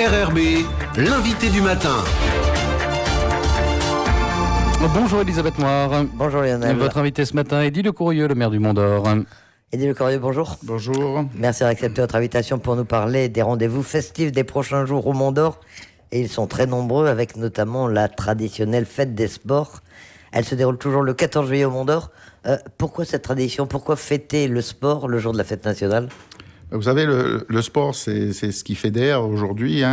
RRB, l'invité du matin. Bonjour Elisabeth Moir. Bonjour Lionel. Votre invité ce matin est Eddy Le Courrieux, le maire du Mont d'Or. Eddy Le Courrieux, bonjour. Bonjour. Merci d'avoir accepté notre invitation pour nous parler des rendez-vous festifs des prochains jours au Mont d'Or. Et ils sont très nombreux, avec notamment la traditionnelle fête des sports. Elle se déroule toujours le 14 juillet au Mont d'Or. Pourquoi cette tradition? Pourquoi fêter le sport le jour de la fête nationale? Vous savez, le sport, c'est ce qui fédère aujourd'hui.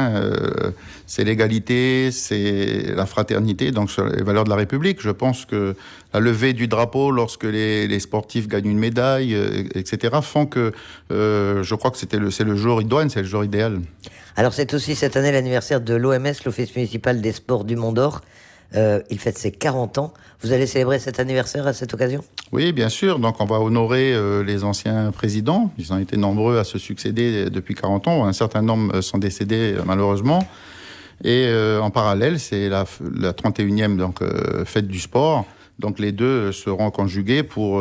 C'est l'égalité, c'est la fraternité, donc sur les valeurs de la République. Je pense que la levée du drapeau lorsque les sportifs gagnent une médaille, etc., font que je crois que c'est le jour idoine, c'est le jour idéal. Alors c'est aussi cette année l'anniversaire de l'OMS, l'Office municipal des sports du Mont d'Or. Il fête ses 40 ans. Vous allez célébrer cet anniversaire à cette occasion? Oui, bien sûr. Donc, on va honorer les anciens présidents. Ils ont été nombreux à se succéder depuis 40 ans. Un certain nombre sont décédés, malheureusement. Et en parallèle, c'est la 31e fête du sport. Donc, les deux seront conjugués pour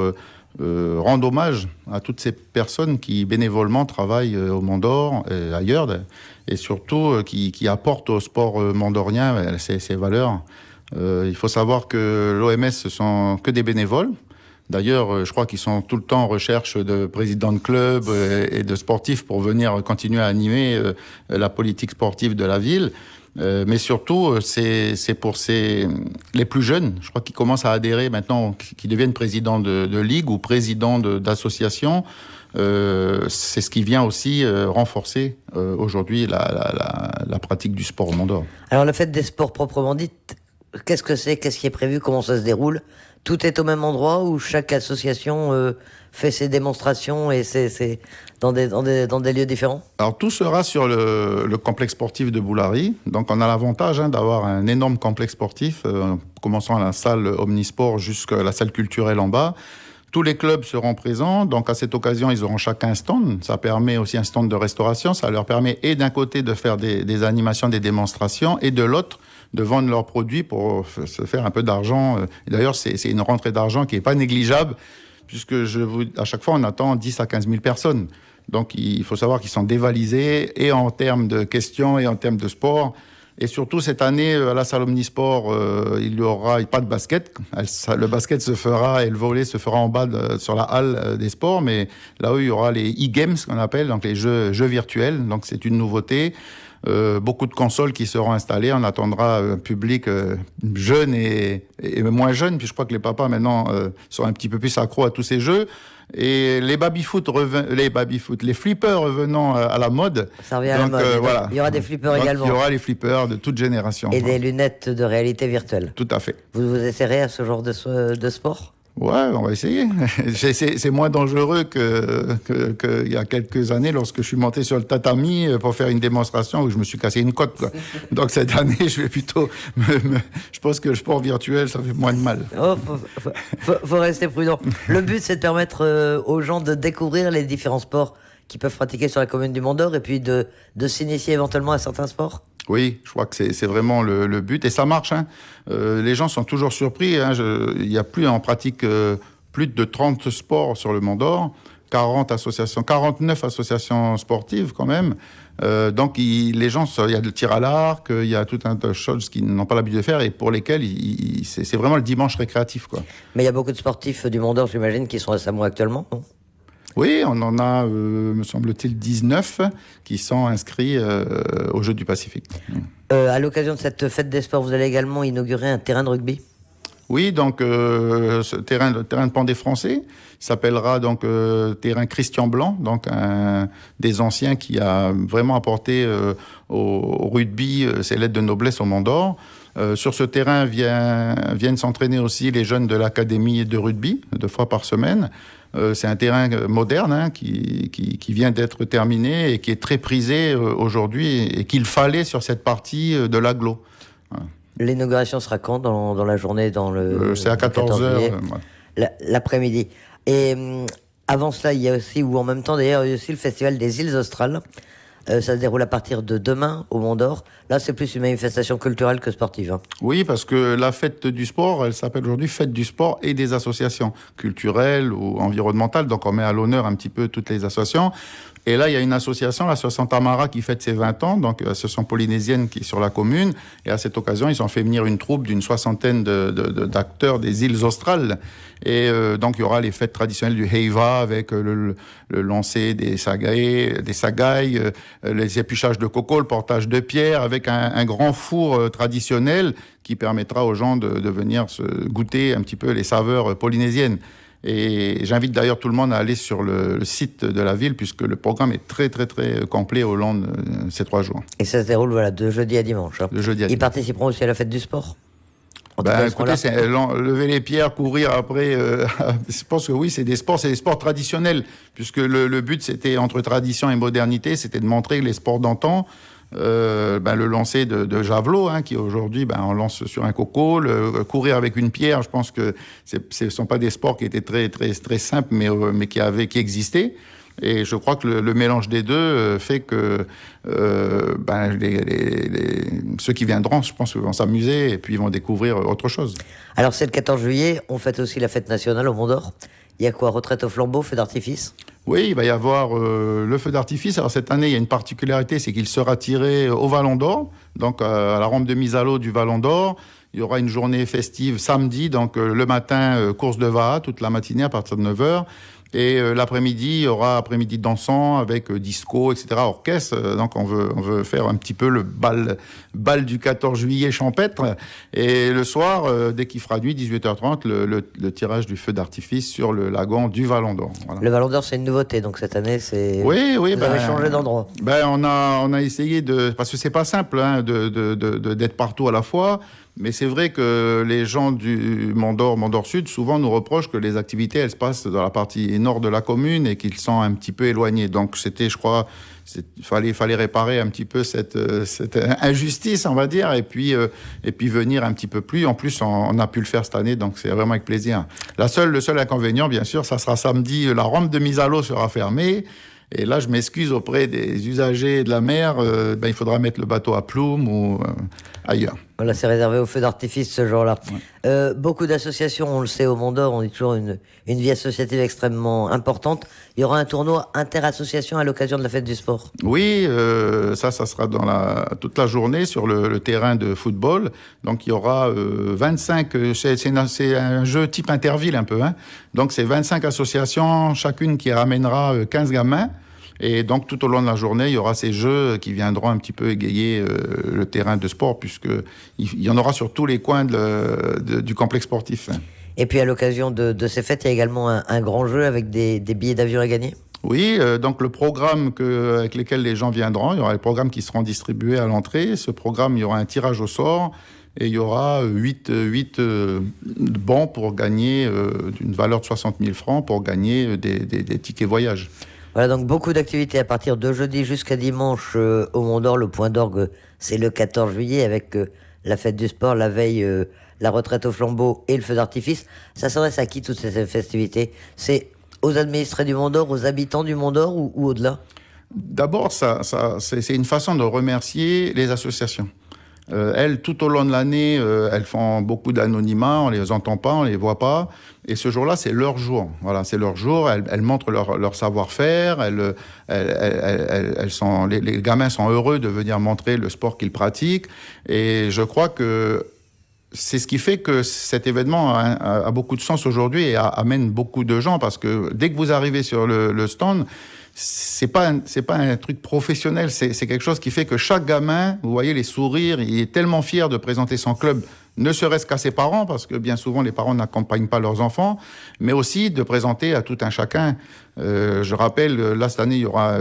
rendre hommage à toutes ces personnes qui, bénévolement, travaillent au Mont d'Or et ailleurs. Et surtout, qui apportent au sport mondorien ces valeurs. Il faut savoir que l'OMS, ce sont que des bénévoles. D'ailleurs, je crois qu'ils sont tout le temps en recherche de présidents de clubs et de sportifs pour venir continuer à animer la politique sportive de la ville. Mais surtout, c'est pour les plus jeunes, je crois qu'ils commencent à adhérer maintenant, qui deviennent présidents de ligue ou présidents d'associations. C'est ce qui vient aussi renforcer aujourd'hui la pratique du sport au Mont d'Or. Alors la fête des sports proprement dite, qu'est-ce que c'est? Qu'est-ce qui est prévu? Comment ça se déroule? Tout est au même endroit où chaque association fait ses démonstrations et c'est dans des lieux différents? Alors tout sera sur le complexe sportif de Boulary. Donc on a l'avantage d'avoir un énorme complexe sportif, commençant à la salle Omnisport jusqu'à la salle culturelle en bas. Tous les clubs seront présents, donc à cette occasion, ils auront chacun un stand. Ça permet aussi un stand de restauration. Ça leur permet, et d'un côté, de faire des animations, des démonstrations, et de l'autre, de vendre leurs produits pour se faire un peu d'argent. Et d'ailleurs, c'est une rentrée d'argent qui n'est pas négligeable, puisque à chaque fois, on attend 10 à 15 000 personnes. Donc, il faut savoir qu'ils sont dévalisés, et en termes de questions, et en termes de sport. Et surtout, cette année, à la salle Omnisport, il n'y aura pas de basket. Le basket se fera et le volley se fera en bas sur la halle des sports. Mais là où il y aura les e-games, qu'on appelle, donc les jeux virtuels. Donc, c'est une nouveauté. Beaucoup de consoles qui seront installées. On attendra un public jeune et moins jeune. Puis je crois que les papas, maintenant, sont un petit peu plus accros à tous ces jeux. Et les les flippers revenant à la mode. Ça revient à la mode. Voilà. Il y aura des flippers également. Il y aura les flippers de toute génération. Et des lunettes de réalité virtuelle. Tout à fait. Vous essayerez à ce genre de sport? Ouais, on va essayer. C'est moins dangereux que il y a quelques années lorsque je suis monté sur le tatami pour faire une démonstration où je me suis cassé une côte, quoi. Donc cette année, je vais plutôt je pense que le sport virtuel, ça fait moins de mal. Oh, faut rester prudent. Le but, c'est de permettre aux gens de découvrir les différents sports qu'ils peuvent pratiquer sur la commune du Mont d'Or et puis de s'initier éventuellement à certains sports. Oui, je crois que c'est vraiment le but. Et ça marche. Les gens sont toujours surpris. Il n'y a plus en pratique plus de 30 sports sur le Mont d'Or. 49 associations sportives quand même. Donc les gens, il y a le tir à l'arc, il y a tout un tas de choses qu'ils n'ont pas l'habitude de faire et pour lesquelles c'est vraiment le dimanche récréatif, quoi. Mais il y a beaucoup de sportifs du Mont d'Or, j'imagine, qui sont à Samoa actuellement, non? Oui, on en a, me semble-t-il, 19 qui sont inscrits aux Jeux du Pacifique. À l'occasion de cette fête des sports, vous allez également inaugurer un terrain de rugby? Oui, donc le terrain de Pandé français s'appellera donc terrain Christian Blanc, donc un des anciens qui a vraiment apporté au rugby ses lettres de noblesse au Mont d'Or. Sur ce terrain viennent s'entraîner aussi les jeunes de l'académie de rugby 2 fois par semaine. C'est un terrain moderne qui vient d'être terminé et qui est très prisé aujourd'hui et qu'il fallait sur cette partie de l'agglo. L'inauguration sera quand dans la journée c'est à 14h. L'après-midi. Et avant cela, il y a aussi, ou en même temps d'ailleurs, il y a aussi le Festival des Îles Australes. Ça se déroule à partir de demain au Mont d'Or. Là, c'est plus une manifestation culturelle que sportive. Oui, parce que la fête du sport, elle s'appelle aujourd'hui Fête du sport et des associations culturelles ou environnementales. Donc, on met à l'honneur un petit peu toutes les associations. Et là, il y a une association, l'association Tamara, qui fête ses 20 ans, donc l'association polynésienne qui est sur la commune. Et à cette occasion, ils ont fait venir une troupe d'une 60aine d'acteurs des îles australes. Et donc, il y aura les fêtes traditionnelles du Heiva avec le lancer des sagaïs, les épluchages de coco, le portage de pierre, avec un grand four traditionnel qui permettra aux gens de venir se goûter un petit peu les saveurs polynésiennes. Et j'invite d'ailleurs tout le monde à aller sur le site de la ville, puisque le programme est très, très, très complet au long de ces 3 jours. Et ça se déroule de jeudi à dimanche. Hein. De jeudi à Ils dimanche. participeront aussi à la fête du sport. Écoutez, c'est lever les pierres, courir après. Je pense que oui, c'est des sports traditionnels, puisque le but, c'était, entre tradition et modernité, c'était de montrer que les sports d'antan, le lancer de javelot, qui aujourd'hui, on lance sur un coco, courir avec une pierre. Je pense que ce ne sont pas des sports qui étaient très, très, très simples, mais qui existaient. Et je crois que le mélange des deux fait que ceux qui viendront, je pense, vont s'amuser et puis ils vont découvrir autre chose. Alors c'est le 14 juillet, on fête aussi la fête nationale au Mont-d'Or. Il y a quoi? Retraite au flambeau, feu d'artifice? Oui, il va y avoir le feu d'artifice. Alors cette année, il y a une particularité, c'est qu'il sera tiré au Vallon d'Or, donc à la rampe de mise à l'eau du Vallon d'Or. Il y aura une journée festive samedi, donc le matin, course de Vaha, toute la matinée à partir de 9h. Et l'après-midi, il y aura après-midi dansant avec disco, etc., orchestre. Donc on veut faire un petit peu le bal du 14 juillet champêtre. Et le soir, dès qu'il fera nuit, 18h30, le tirage du feu d'artifice sur le lagon du Vallon d'Or. Voilà. Le Vallon d'Or, c'est une nouveauté, donc cette année, c'est... Oui, Vous avez changé d'endroit. On a essayé parce que c'est pas simple d'être partout à la fois. Mais c'est vrai que les gens du Mont-d'Or Sud, souvent nous reprochent que les activités, elles se passent dans la partie nord de la commune et qu'ils sont un petit peu éloignés. Donc c'était, je crois, fallait réparer un petit peu cette injustice, on va dire, et puis venir un petit peu plus. En plus, on a pu le faire cette année, donc c'est vraiment avec plaisir. Le seul inconvénient, bien sûr, ça sera samedi, la rampe de mise à l'eau sera fermée. Et là, je m'excuse auprès des usagers de la mer, il faudra mettre le bateau à Ploum ou ailleurs. Voilà, c'est réservé au feu d'artifice ce jour-là. Ouais. Beaucoup d'associations, on le sait, au Mont-d'Or, on est toujours une vie associative extrêmement importante. Il y aura un tournoi inter-association à l'occasion de la fête du sport. Oui, ça sera toute la journée sur le terrain de football. Donc il y aura 25, c'est un jeu type interville un peu. Donc c'est 25 associations, chacune qui ramènera 15 gamins. Et donc, tout au long de la journée, il y aura ces jeux qui viendront un petit peu égayer le terrain de sport, puisqu'il y en aura sur tous les coins du complexe sportif. Et puis, à l'occasion de ces fêtes, il y a également un grand jeu avec des billets d'avion à gagner. Oui, donc le programme avec lequel les gens viendront, il y aura les programmes qui seront distribués à l'entrée. Ce programme, il y aura un tirage au sort. Et il y aura 8 bons pour gagner d'une valeur de 60 000 francs pour gagner des tickets voyage. Voilà, donc beaucoup d'activités à partir de jeudi jusqu'à dimanche au Mont-d'Or. Le point d'orgue, c'est le 14 juillet avec la fête du sport, la veille, la retraite au flambeau et le feu d'artifice. Ça s'adresse à qui toutes ces festivités? C'est aux administrés du Mont-d'Or, aux habitants du Mont-d'Or ou au-delà? D'abord, c'est une façon de remercier les associations. Elles, tout au long de l'année, elles font beaucoup d'anonymat, on les entend pas, on les voit pas. Et ce jour-là, c'est leur jour. Voilà, c'est leur jour. Elles montrent leur savoir-faire. Les gamins sont heureux de venir montrer le sport qu'ils pratiquent. Et je crois que c'est ce qui fait que cet événement a beaucoup de sens aujourd'hui et amène beaucoup de gens, parce que dès que vous arrivez sur le stand, c'est pas un truc professionnel, c'est quelque chose qui fait que chaque gamin, vous voyez les sourires, il est tellement fier de présenter son club, ne serait-ce qu'à ses parents, parce que bien souvent les parents n'accompagnent pas leurs enfants, mais aussi de présenter à tout un chacun. Je rappelle, là cette année il y aura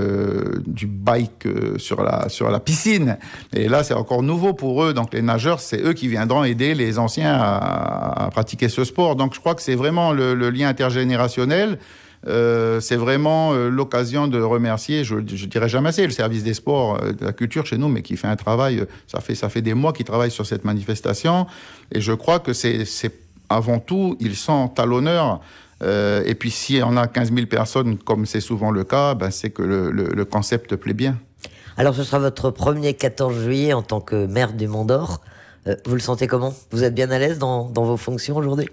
du bike sur la piscine, et là c'est encore nouveau pour eux, donc les nageurs, c'est eux qui viendront aider les anciens à pratiquer ce sport. Donc je crois que c'est vraiment le lien intergénérationnel. C'est vraiment l'occasion de remercier, je dirais jamais assez, le service des sports, de la culture chez nous, mais qui fait un travail, ça fait des mois qu'ils travaillent sur cette manifestation, et je crois que c'est avant tout, ils sont à l'honneur, et puis si on a 15 000 personnes, comme c'est souvent le cas, c'est que le concept plaît bien. Alors ce sera votre premier 14 juillet en tant que maire du Mont-d'Or. Vous le sentez comment? Vous êtes bien à l'aise dans vos fonctions aujourd'hui?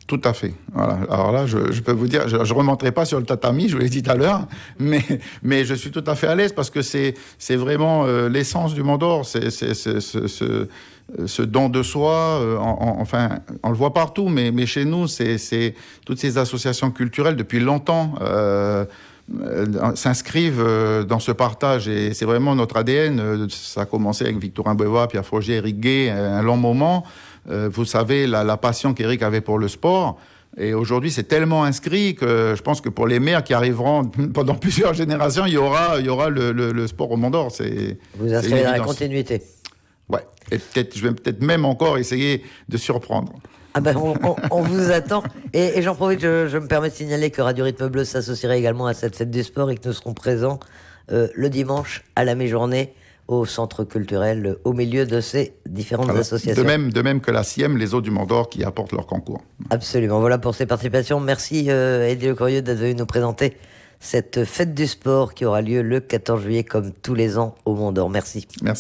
Tout à fait. Voilà. Alors là, je peux vous dire, je ne remonterai pas sur le tatami, je vous l'ai dit tout à l'heure, mais je suis tout à fait à l'aise parce que c'est vraiment l'essence du Mont d'Or, c'est ce don de soi. Enfin, on le voit partout, mais chez nous, c'est toutes ces associations culturelles depuis longtemps. S'inscrivent dans ce partage et c'est vraiment notre ADN. Ça a commencé avec Victorin Boévois, Pierre Frogier, Éric Gay, un long moment. Vous savez la passion qu'Éric avait pour le sport. Et aujourd'hui, c'est tellement inscrit que je pense que pour les maires qui arriveront pendant plusieurs générations, il y aura le sport au Mont d'Or. Vous inscrivez dans la continuité. Ouais. Et je vais peut-être même encore essayer de surprendre. Ah ben, on vous attend. Et j'en profite, je me permets de signaler que Radio Rythme Bleu s'associerait également à cette fête du sport et que nous serons présents le dimanche à la mi-journée au centre culturel au milieu de ces différentes associations. De même que la SIEM, les Eaux du Mont d'Or qui apportent leur concours. Absolument. Voilà pour ces participations. Merci Eddy Le Corieux d'être venu nous présenter cette fête du sport qui aura lieu le 14 juillet comme tous les ans au Mont d'Or. Merci. Merci.